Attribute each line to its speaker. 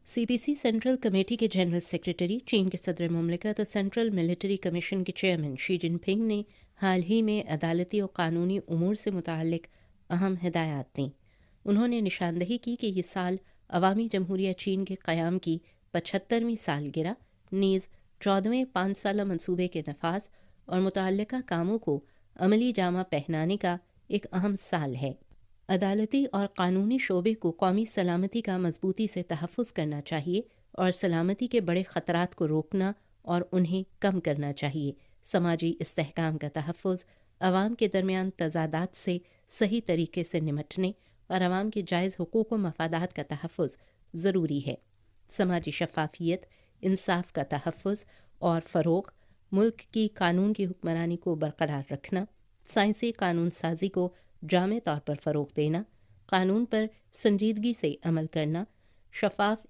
Speaker 1: CPC central committee के general secretary, चीन के सदर मुमलिकत और सेंट्रल मिलिट्री कमीशन के चेयरमैन शी जिनपिंग ने हाल ही में अदालती और कानूनी उमूर से मुताल्लिक अहम हिदायत दीं। उन्होंने निशानदही की कि ये साल अवामी जमहूरिया चीन के क़याम की 75वीं सालगिरह, नीज़ 14वें 5 साला मंसूबे के नफाज और मुतल्लिका कामों को अमली जामा पहनाने का एक अहम साल है। अदालती और कानूनी शोबे को कौमी सलामती का मजबूती से तहफ़्फ़ुज़ करना चाहिए और सलामती के बड़े ख़तरात को रोकना और उन्हें कम करना चाहिए। समाजी इस्तेहकाम का तहफ़्फ़ुज़, अवाम के दरमियान तज़ादात से सही तरीके से निमटने और अवाम के जायज़ हुकूक़ व मफ़ादात का तहफ़्फ़ुज़ ज़रूरी है। समाजी शफ़ाफ़ियत, इंसाफ का तहफ़्फ़ुज़ और फ़रोग़, मुल्क की कानून की हुक्मरानी को बरकरार रखना, साइंसी कानून साज़ी को जामे तौर पर फ़रोग़ देना, कानून पर संजीदगी से अमल करना, शफ़ाफ़